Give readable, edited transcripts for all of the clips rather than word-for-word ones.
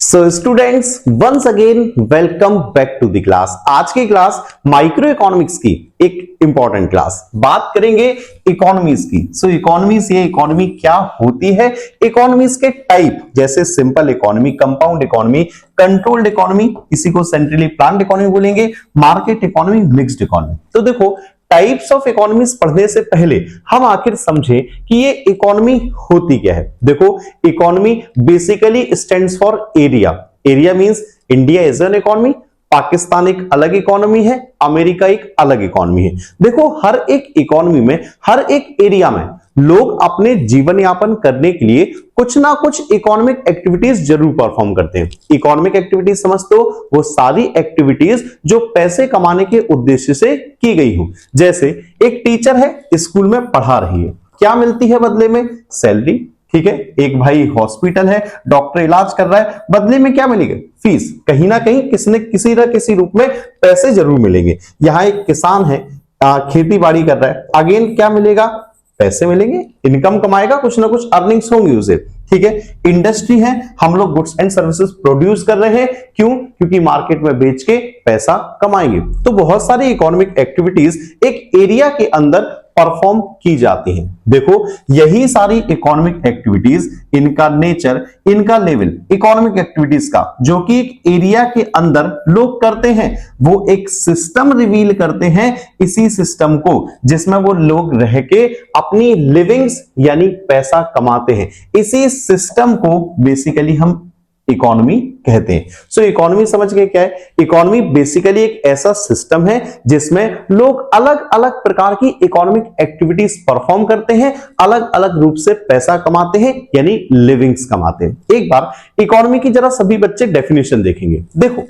So students once again welcome back to the class. आज की class micro economics की एक इंपॉर्टेंट क्लास। बात करेंगे इकोनॉमीज की। सो इकोनॉमीज, ये इकोनॉमी क्या होती है, इकोनॉमीज के टाइप जैसे simple economy, compound economy, controlled economy, इसी को सेंट्रली प्लान्ड इकोनॉमी बोलेंगे, मार्केट इकोनॉमी, मिक्स्ड इकोनॉमी। तो देखो टाइप्स ऑफ इकोनॉमीज पढ़ने से पहले हम आखिर समझें कि ये इकोनॉमी होती क्या है। देखो economy basically stands for area. Area means India is an economy, Pakistan एक अलग इकोनॉमी है, अमेरिका एक अलग इकोनॉमी है। देखो हर एक इकोनॉमी में, हर एक एरिया में लोग अपने जीवन यापन करने के लिए कुछ ना कुछ इकोनॉमिक एक्टिविटीज जरूर परफॉर्म करते हैं। इकोनॉमिक एक्टिविटीज समझते हो, वो सारी एक्टिविटीज जो पैसे कमाने के उद्देश्य से की गई हो। जैसे एक टीचर है, स्कूल में पढ़ा रही है, क्या मिलती है बदले में? सैलरी। ठीक है। एक भाई हॉस्पिटल है, डॉक्टर इलाज कर रहा है, बदले में क्या मिलेगा? फीस। कहीं ना कहीं किसी न किसी रूप में पैसे जरूर मिलेंगे। यहां एक किसान है, खेती बाड़ी कर रहा है, अगेन क्या मिलेगा? पैसे मिलेंगे, इनकम कमाएगा, कुछ ना कुछ अर्निंग्स होंगी उसे। ठीक है। इंडस्ट्री है, हम लोग गुड्स एंड सर्विसेज प्रोड्यूस कर रहे हैं, क्यों? क्योंकि मार्केट में बेच के पैसा कमाएंगे। तो बहुत सारी इकोनॉमिक एक्टिविटीज एक एरिया के अंदर परफॉर्म की जाती हैं। देखो यही सारी इकोनॉमिक एक्टिविटीज, इनका नेचर, इनका लेवल इकोनॉमिक एक्टिविटीज का जो कि एक एरिया के अंदर लोग करते हैं, वो एक सिस्टम रिवील करते हैं। इसी सिस्टम को जिसमें वो लोग रह के अपनी लिविंग्स यानी पैसा कमाते हैं, इसी सिस्टम को बेसिकली हम इकोनॉमी कहते हैं। सो इकोनॉमी समझ गए क्या है? इकोनॉमी बेसिकली एक ऐसा सिस्टम है जिसमें लोग अलग अलग प्रकार की इकोनॉमिक एक्टिविटीज परफॉर्म करते हैं, अलग अलग रूप से पैसा कमाते हैं यानी लिविंग्स कमाते हैं। एक बार इकोनॉमी की जरा सभी बच्चे डेफिनेशन देखेंगे। देखो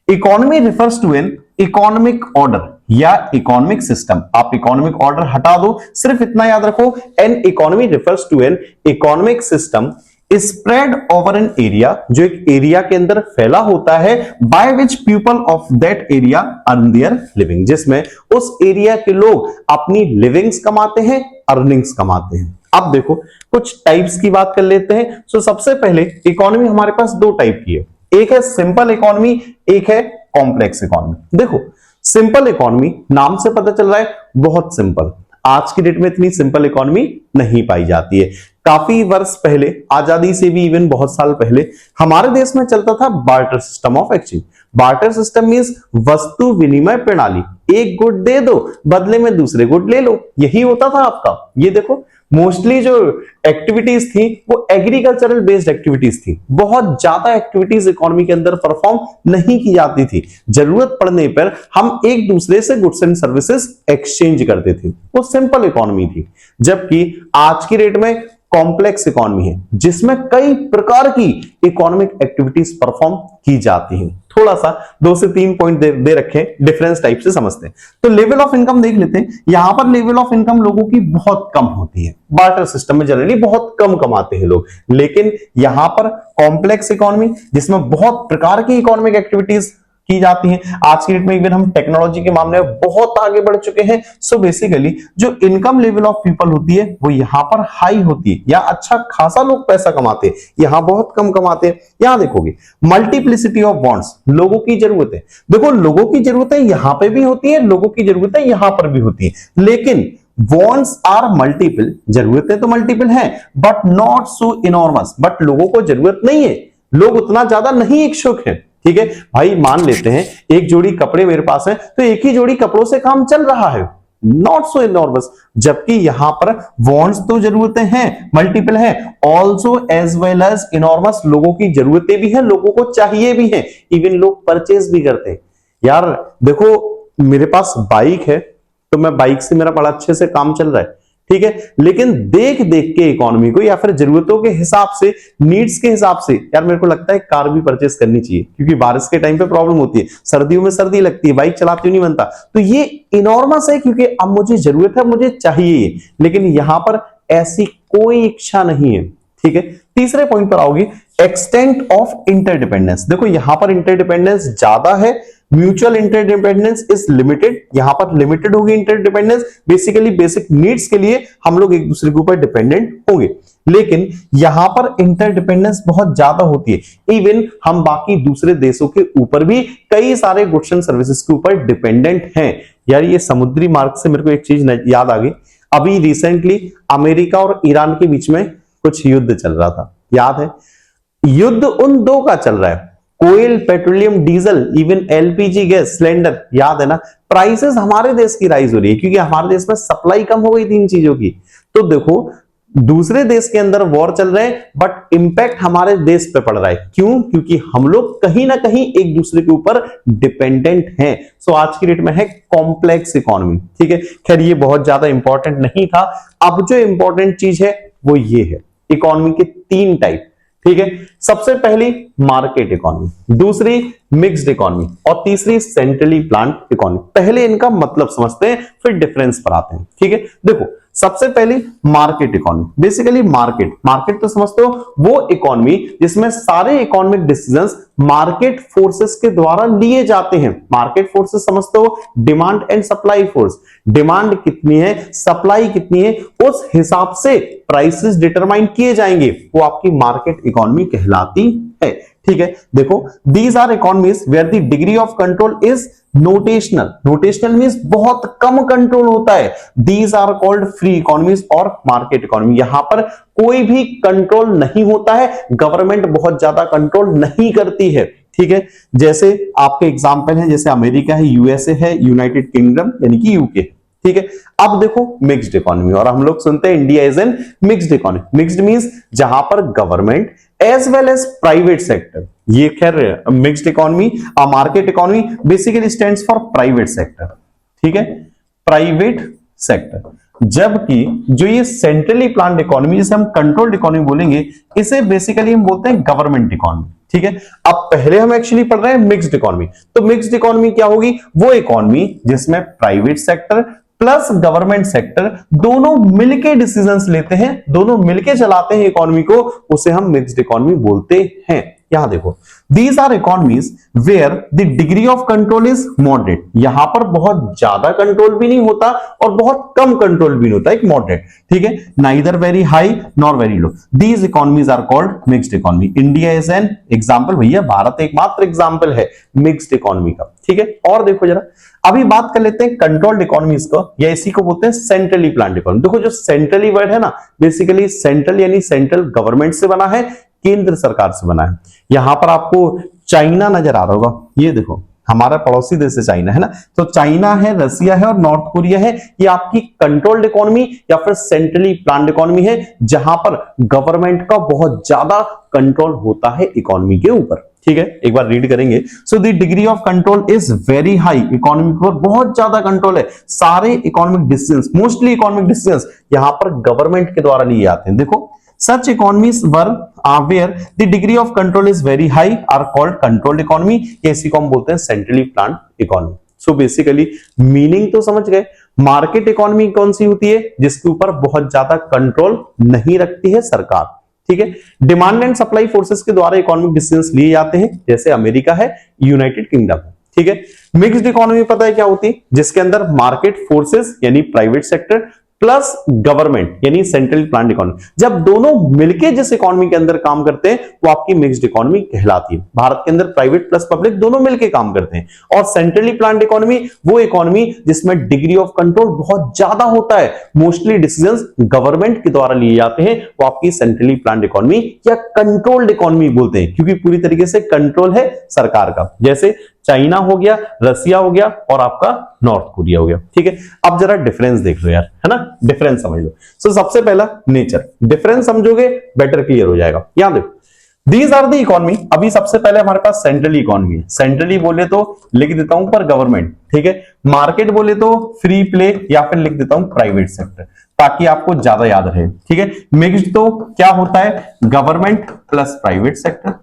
economy refers to an economic order या इकोनॉमिक सिस्टम। आप इकोनॉमिक ऑर्डर हटा दो, सिर्फ इतना याद रखो, an economy refers to an economic system spread over an area, जो एक एरिया के अंदर फैला होता है, by which people of that area earn their living, जिसमें उस एरिया के लोग अपनी लिविंग्स कमाते हैं, अर्निंग्स कमाते हैं। अब देखो कुछ टाइप्स की बात कर लेते हैं। सो सबसे पहले इकोनॉमी हमारे पास दो टाइप की है, एक है सिंपल इकोनॉमी, एक है कॉम्प्लेक्स इकोनॉमी। देखो सिंपल इकोनॉमी नाम से पता चल रहा है बहुत सिंपल। आज की डेट में इतनी सिंपल इकोनॉमी नहीं पाई जाती है। काफी वर्ष पहले, आजादी से भी इवन बहुत साल पहले, हमारे देश में चलता था barter system of exchange. Barter system means वस्तु विनिमय प्रणाली, एक गुड दे दो बदले में दूसरे गुड ले लो, यही होता था आपका। ये देखो मोस्टली जो एक्टिविटीज थी वो एग्रीकल्चरल बेस्ड एक्टिविटीज थी। बहुत ज्यादा एक्टिविटीज इकोनॉमी के अंदर परफॉर्म नहीं की जाती थी। जरूरत पड़ने पर हम एक दूसरे से गुड्स एंड सर्विसेज एक्सचेंज करते थे, वो सिंपल इकोनॉमी थी। जबकि आज की डेट में कॉम्प्लेक्स इकोनॉमी है, जिसमें कई प्रकार की इकोनॉमिक एक्टिविटीज परफॉर्म की जाती हैं। थोड़ा सा 2 से 3 पॉइंट दे रखे, डिफरेंस टाइप से समझते हैं। तो लेवल ऑफ इनकम देख लेते हैं। यहां पर लेवल ऑफ इनकम लोगों की बहुत कम होती है। बार्टर सिस्टम में जनरली बहुत कम कमाते हैं लोग, लेकिन यहां पर कॉम्प्लेक्स इकोनॉमी जिसमें बहुत प्रकार की इकोनॉमिक एक्टिविटीज की जाती हैं। आज की डेट में इवन हम टेक्नोलॉजी के मामले में बहुत आगे बढ़ चुके हैं। सो बेसिकली जो इनकम लेवल ऑफ पीपल होती है वो यहां पर हाई होती है, या अच्छा खासा लोग पैसा कमाते हैं, यहां बहुत कम कमाते हैं। यहां देखोगे मल्टीप्लिसिटी ऑफ वांट्स, लोगों की जरूरतें। देखो लोगों की जरूरतें यहां पे भी होती है, लोगों की जरूरतें यहां पर भी होती है, लेकिन वॉन्ट्स आर मल्टीपल, जरूरतें तो मल्टीपल हैं but not so enormous. But लोगों को जरूरत नहीं है, लोग उतना ज्यादा नहीं इच्छुक हैं। ठीक है भाई, मान लेते हैं एक जोड़ी कपड़े मेरे पास है, तो एक ही जोड़ी कपड़ों से काम चल रहा है, नॉट सो इनॉर्मस। जबकि यहां पर वॉन्ट्स तो जरूरतें हैं, मल्टीपल है, also as well as enormous, लोगों की जरूरतें भी हैं, लोगों को चाहिए भी है, इवन लोग परचेज भी करते हैं। यार देखो मेरे पास बाइक है, तो मैं बाइक से मेरा बड़ा अच्छे से काम चल रहा है, ठीक है, लेकिन देख देख के इकोनॉमी को या फिर जरूरतों के हिसाब से, नीड्स के हिसाब से, यार मेरे को लगता है कार भी परचेस करनी चाहिए, क्योंकि बारिश के टाइम पे प्रॉब्लम होती है, सर्दियों में सर्दी लगती है, बाइक चलाते नहीं बनता। तो ये इनॉर्मस है, क्योंकि अब मुझे जरूरत है, मुझे चाहिए, लेकिन यहां पर ऐसी कोई इच्छा नहीं है। ठीक है। तीसरे पॉइंट पर आओगे, एक्सटेंट ऑफ इंटरडिपेंडेंस। देखो यहां पर इंटरडिपेंडेंस ज्यादा है, म्यूचुअल इंटरडिपेंडेंस इज लिमिटेड। यहां पर लिमिटेड होगी इंटरडिपेंडेंस, बेसिकली बेसिक नीड्स के लिए हम लोग एक दूसरे के ऊपर डिपेंडेंट होंगे। लेकिन यहां पर इंटरडिपेंडेंस बहुत ज्यादा होती है। इवन हम बाकी दूसरे देशों के ऊपर भी कई सारे गुड्स एंड सर्विसेज के ऊपर डिपेंडेंट हैं। यार ये समुद्री मार्ग से मेरे को एक चीज याद आ गई, अभी रिसेंटली अमेरिका और ईरान के बीच में कुछ युद्ध चल रहा था, याद है? युद्ध उन दो का चल रहा है, कोयल, petroleum, diesel, even LPG gas cylinder, याद है ना? प्राइसेस हमारे देश की राइज हो रही है क्योंकि हमारे देश में सप्लाई कम हो गई थी इन चीजों की। तो देखो दूसरे देश के अंदर वॉर चल रहे हैं बट इंपैक्ट हमारे देश पे पड़ रहा है। क्यों? क्योंकि हम लोग कहीं ना कहीं एक दूसरे के ऊपर डिपेंडेंट हैं। सो आज की डेट में है कॉम्प्लेक्स इकोनॉमी, ठीक है। खैर ये बहुत ज्यादा इंपॉर्टेंट नहीं था। अब जो इंपॉर्टेंट चीज है वो ये है, इकोनॉमी के तीन टाइप, ठीक है। सबसे पहली मार्केट इकोनॉमी, दूसरी मिक्स्ड इकोनॉमी और तीसरी सेंट्रली प्लान्ड इकोनॉमी। पहले इनका मतलब समझते हैं फिर डिफरेंस पर आते हैं, ठीक है। देखो सबसे पहली मार्केट इकोनॉमी। बेसिकली मार्केट तो समझते हो वो इकोनॉमी जिसमें सारे इकोनॉमिक डिसीजंस मार्केट फोर्सेस के द्वारा लिए जाते हैं। मार्केट फोर्सेस समझते हो demand and supply force, demand कितनी है, सप्लाई कितनी है, उस हिसाब से प्राइसेस डिटरमाइन किए जाएंगे, वो आपकी मार्केट इकोनॉमी कहलाती है, ठीक है। देखो these are economies where the degree of control is notational. Notational means बहुत कम कंट्रोल होता है। These are called free economies और मार्केट इकोनॉमी। यहां पर कोई भी कंट्रोल नहीं होता है, गवर्नमेंट बहुत ज्यादा कंट्रोल नहीं करती है, ठीक है। जैसे आपके एग्जांपल है, जैसे अमेरिका है, यूएसए है, यूनाइटेड किंगडम यानी कि यूके, ठीक है। अब देखो मिक्स्ड इकोनॉमी, और हम लोग सुनते हैं India is an mixed economy. Mixed means जहां पर government as well as private sector, ये खैर mixed economy market economy basically stands for private sector, ठीक है, प्राइवेट सेक्टर। जबकि जो ये सेंट्रली प्लान्ड इकोनॉमी, जिसे हम कंट्रोल्ड इकोनॉमी बोलेंगे, इसे बेसिकली हम बोलते हैं गवर्नमेंट इकोनॉमी, ठीक है। अब पहले हम एक्चुअली पढ़ रहे हैं मिक्स्ड इकोनॉमी। तो मिक्स्ड इकोनॉमी क्या होगी? वो इकोनॉमी जिसमें private sector plus government sector दोनों मिलके डिसीजंस लेते हैं, दोनों मिलके चलाते हैं इकोनॉमी को, उसे हम मिक्स्ड इकोनॉमी बोलते हैं। यहां देखो these are economies where the degree of control is moderate. यहां पर बहुत ज्यादा कंट्रोल भी नहीं होता और बहुत कम कंट्रोल भी नहीं होता, एक मॉडरेट, ठीक है। Neither very high nor very low. These economies are called mixed economy. India is an example, भैया भारत एकमात्र एग्जांपल है मिक्स्ड इकोनॉमी का, ठीक है। और देखो जरा अभी बात कर लेते हैं कंट्रोल्ड इकोनॉमीज को, या इसी को बोलते हैं सेंट्रली प्लान्ड इकोनॉमी। देखो जो सेंट्रली वर्ड है ना, बेसिकली सेंट्रल यानी सेंट्रल गवर्नमेंट से बना है, केंद्र सरकार से बना है। यहां पर आपको चाइना नजर आ रहा होगा, ये देखो हमारा पड़ोसी देश है चाइना, है ना। तो चाइना है, रसिया है और नॉर्थ कोरिया है, ये आपकी कंट्रोल्ड इकोनॉमी या फिर सेंट्रली प्लान्ड इकोनॉमी है, जहां पर गवर्नमेंट का बहुत ज्यादा कंट्रोल होता है इकोनॉमी के ऊपर, ठीक है। एक बार रीड करेंगे। So the degree of control is very high. Economy पर बहुत ज्यादा कंट्रोल है, सारे economic decisions, mostly economic decisions यहां पर गवर्नमेंट के द्वारा लिए जाते हैं। देखो such economies were where the degree of control is very high are called controlled economy, या इसी को हम बोलते हैं centrally planned economy। So basically meaning तो समझ गए। मार्केट इकोनॉमी कौन सी होती है? जिसके ऊपर बहुत ज्यादा कंट्रोल नहीं रखती है सरकार, ठीक है। डिमांड एंड सप्लाई फोर्सेस के द्वारा इकोनॉमिक डिसीजंस लिए जाते हैं, जैसे अमेरिका है, यूनाइटेड किंगडम है, ठीक है। मिक्स्ड इकोनॉमी पता है क्या होती है? जिसके अंदर मार्केट फोर्सेस यानी प्राइवेट सेक्टर प्लस गवर्नमेंट यानी सेंट्रल प्लान्ड इकोनॉमी, जब दोनों मिलके जिस इकोनॉमी के अंदर काम करते हैं वो आपकी मिक्स्ड इकोनॉमी कहलाती है। भारत के अंदर प्राइवेट प्लस पब्लिक दोनों मिलके काम करते हैं। और सेंट्रली प्लान्ड इकोनॉमी वो इकोनॉमी जिसमें डिग्री ऑफ कंट्रोल बहुत ज्यादा होता है, मोस्टली डिसीजंस गवर्नमेंट के द्वारा लिए जाते हैं, वो आपकी सेंट्रली प्लान्ड इकोनॉमी या कंट्रोल्ड इकोनॉमी बोलते हैं, क्योंकि पूरी तरीके से कंट्रोल है सरकार का। जैसे चाइना हो गया, रसिया हो गया और आपका नॉर्थ कोरिया हो गया, ठीक है। अब जरा डिफरेंस देख लो यार, है ना, डिफरेंस समझ लो। सो सबसे पहला नेचर, डिफरेंस समझोगे बेटर क्लियर हो जाएगा। यहां देखो दीज आर द इकोनॉमी। अभी सबसे पहले हमारे पास सेंट्रली इकोनॉमी है। सेंट्रली बोले तो लिख देता हूं पर गवर्नमेंट, ठीक है। मार्केट बोले तो फ्री प्ले या फिर लिख देता हूं प्राइवेट सेक्टर, ताकि आपको ज्यादा याद रहे, ठीक है। मिक्स्ड तो क्या होता है? गवर्नमेंट प्लस प्राइवेट सेक्टर,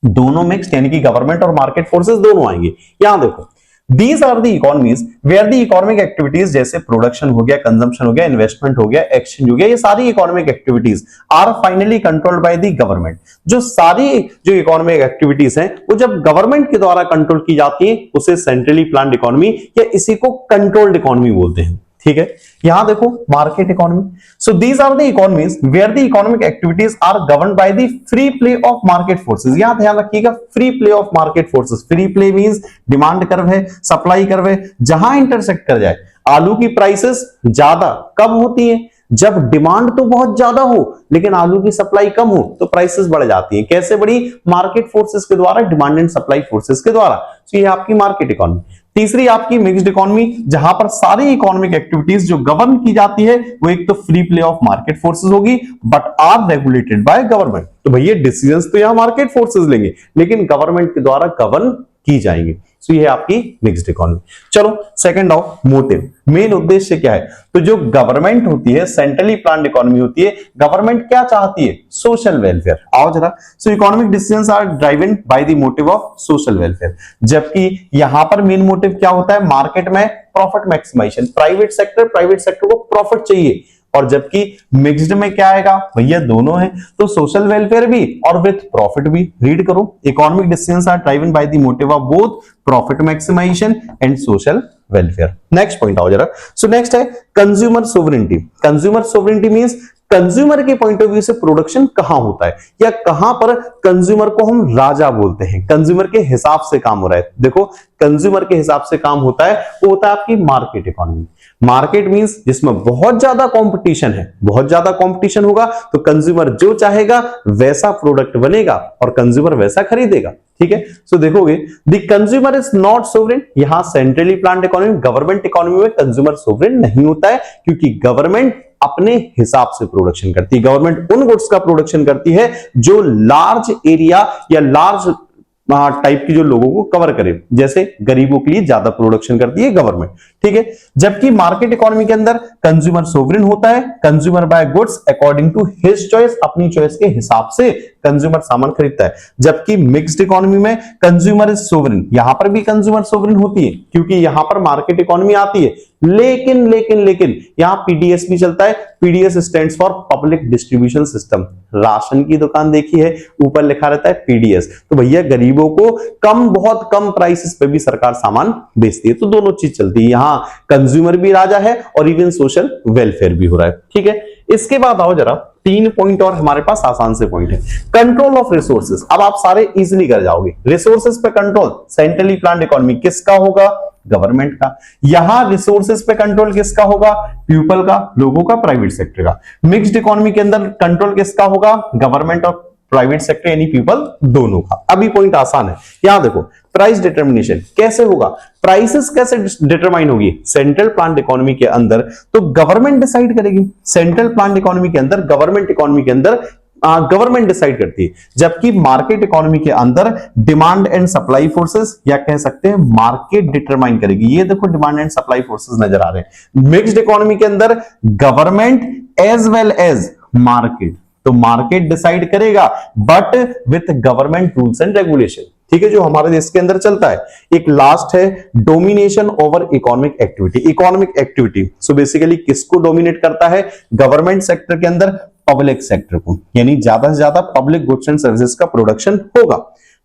दोनों मिक्स्ड यानी कि गवर्नमेंट और मार्केट फोर्सेस दोनों आएंगे। यहां देखो these are the economies where the economic activities, जैसे प्रोडक्शन हो गया, कंजम्पशन हो गया, इन्वेस्टमेंट हो गया, एक्सचेंज हो गया, ये सारी economic activities are finally controlled by the government. जो सारी जो इकोनॉमिक एक्टिविटीज हैं वो जब गवर्नमेंट के द्वारा कंट्रोल की जाती है, उसे सेंट्रली प्लान्ड इकोनॉमी या इसी को कंट्रोल्ड इकोनॉमी बोलते हैं। ठीक है, यहां देखो market economy. So these are the economies where the economic activities are governed by the free play of market forces. यहां ध्यान रखिएगा, free play of market forces. Free play means demand curve है, सप्लाई कर्व है, जहां intersect कर जाए। आलू की प्राइसेस ज्यादा कब होती है? जब डिमांड तो बहुत ज्यादा हो लेकिन आलू की सप्लाई कम हो तो प्राइसेस बढ़ जाती हैं। कैसे बढ़ी? मार्केट फोर्सेस के द्वारा, डिमांड एंड सप्लाई फोर्सेस के द्वारा। तो ये आपकी मार्केट इकोनॉमी। तीसरी आपकी मिक्स्ड इकोनॉमी, जहां पर सारी इकोनॉमिक एक्टिविटीज जो गवर्न की जाती है वो एक तो free play of market forces होगी but are regulated by government. तो भैया डिसीजंस तो यहां मार्केट फोर्सेस लेंगे लेकिन गवर्नमेंट के द्वारा गवर्न की जाएंगे। तो ये आपकी मिक्स्ड इकोनॉमी। चलो सेकंड आओ, मोटिव, मेन उद्देश्य क्या है? तो जो गवर्नमेंट होती है, सेंट्रली प्लान्ड इकोनॉमी होती है, गवर्नमेंट क्या चाहती है? Social welfare. आओ जरा। So economic decisions are driven by the motive of social welfare. जबकि यहां पर मेन मोटिव क्या होता है? मार्केट में प्रॉफिट मैक्सिमाइजेशन। प्राइवेट सेक्टर को प्रॉफिट चाहिए। और जबकि मिक्स्ड में क्या आएगा? भैया दोनों है, तो सोशल वेलफेयर भी और विथ प्रॉफिट भी। रीड करो, economic decisions are driven by the motive of both profit maximization and social welfare. Next point आओ जरा। सो नेक्स्ट है consumer sovereignty. Consumer sovereignty means consumer के पॉइंट ऑफ व्यू से production कहां होता है या कहां पर कंज्यूमर को हम राजा बोलते हैं, कंज्यूमर के हिसाब से काम हो रहा है। देखो कंज्यूमर के हिसाब से काम होता है, वो होता है आपकी मार्केट इकोनॉमी। मार्केट मींस जिसमें बहुत ज्यादा कंपटीशन है, बहुत ज्यादा कंपटीशन होगा तो कंज्यूमर जो चाहेगा वैसा प्रोडक्ट बनेगा और कंज्यूमर वैसा खरीदेगा। ठीक है, सो देखोगे the consumer is not sovereign. यहां centrally planned economy, government economy में कंज्यूमर सोवरेन नहीं होता है क्योंकि गवर्नमेंट अपने हिसाब से प्रोडक्शन करती है। गवर्नमेंट उन गुड्स का प्रोडक्शन करती है जो लार्ज एरिया या लार्ज टाइप की जो लोगों को कवर करे, जैसे गरीबों के लिए ज्यादा प्रोडक्शन करती है गवर्नमेंट। ठीक है, जबकि मार्केट इकोनॉमी के अंदर कंज्यूमर सोवरेन होता है। Consumer buy goods according to his choice, अपनी चॉइस के हिसाब से कंज्यूमर सामान खरीदता है। जबकि मिक्स्ड इकोनॉमी में कंज्यूमर इज सोवरेन। यहां पर भी कंज्यूमर सोवरेन होती है क्योंकि यहां पर मार्केट इकोनॉमी आती है, लेकिन यहां पीडीएस भी चलता है। PDS stands for public distribution system. Ration की दुकान देखी है, ऊपर लिखा रहता है पीडीएस। तो भैया गरीबों को बहुत कम प्राइसेस पे भी सरकार सामान बेचती है। तो दोनों चीज चलती है, यहां कंज्यूमर भी राजा है और इवन सोशल वेलफेयर भी हो रहा है। ठीक है, इसके बाद आओ जरा, 3 पॉइंट और हमारे पास आसान से पॉइंट है। Control of resources. अब आप सारे इजीली कर जाओगे। रिसोर्सेज पे कंट्रोल सेंट्रली प्लान्ड इकोनॉमी किसका होगा? गवर्नमेंट का। यहां रिसोर्सेज पे कंट्रोल किसका होगा? पीपल का, लोगों का, प्राइवेट सेक्टर का। मिक्स्ड इकोनॉमी के अंदर कंट्रोल किसका होगा? गवर्नमेंट और प्राइवेट सेक्टर यानी पीपल दोनों का। अभी पॉइंट आसान है, यहां देखो प्राइस डिटर्मिनेशन कैसे होगा? प्राइसेस कैसे डिटरमाइन होगी? सेंट्रल प्लान्ड इकोनॉमी के अंदर तो गवर्नमेंट डिसाइड करेगी। सेंट्रल प्लान्ड इकोनॉमी के अंदर, गवर्नमेंट इकोनॉमी के अंदर गवर्नमेंट डिसाइड करती है। जबकि मार्केट इकोनॉमी के अंदर डिमांड एंड सप्लाई फोर्सेस या कह सकते हैं मार्केट डिटरमाइन करेगी। ये देखो डिमांड एंड सप्लाई फोर्सेस नजर आ रहे हैं। मिक्स्ड इकोनॉमी के अंदर government as well as market, तो मार्केट डिसाइड करेगा but with government rules and regulation. ठीक है, जो हमारे देश के अंदर चलता है। एक लास्ट है domination over economic activity. Economic activity so basically किसको डोमिनेट करता है? गवर्नमेंट सेक्टर के अंदर पब्लिक सेक्टर को, यानी ज्यादा से ज्यादा पब्लिक गुड्स एंड सर्विसेज का प्रोडक्शन होगा।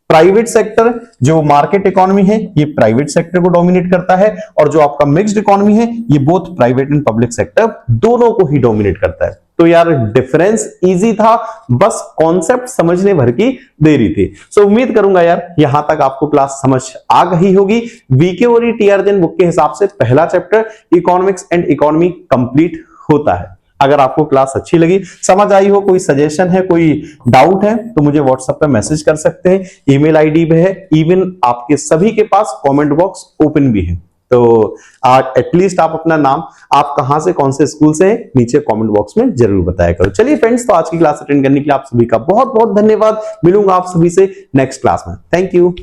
प्राइवेट सेक्टर जो मार्केट इकोनॉमी है ये प्राइवेट सेक्टर को डोमिनेट करता है और जो आपका मिक्स्ड इकोनॉमी है ये both private and public sector दोनों को ही डोमिनेट करता है। तो यार डिफरेंस इजी था, बस कॉन्सेप्ट समझने भर की देरी थी। सो उम्मीद करूंगा यार यहां तक आपको क्लास समझ आ गई होगी। वीके और टीआर जैन बुक के हिसाब से पहला chapter economics and economy complete होता है। अगर आपको क्लास अच्छी लगी, समझ आई हो, कोई सजेशन है, कोई डाउट है तो मुझे व्हाट्सएप पे मैसेज कर सकते हैं। ईमेल आईडी भी है, इवन आपके सभी के पास कमेंट बॉक्स ओपन भी है। तो एटलीस्ट आप अपना नाम, आप कहां से, कौन से स्कूल से हैं, नीचे कमेंट बॉक्स में जरूर बताया करो। चलिए फ्रेंड्स, तो आज की क्लास अटेंड करने के लिए आप सभी का बहुत बहुत धन्यवाद। मिलूंगा आप सभी से नेक्स्ट क्लास में। Thank you.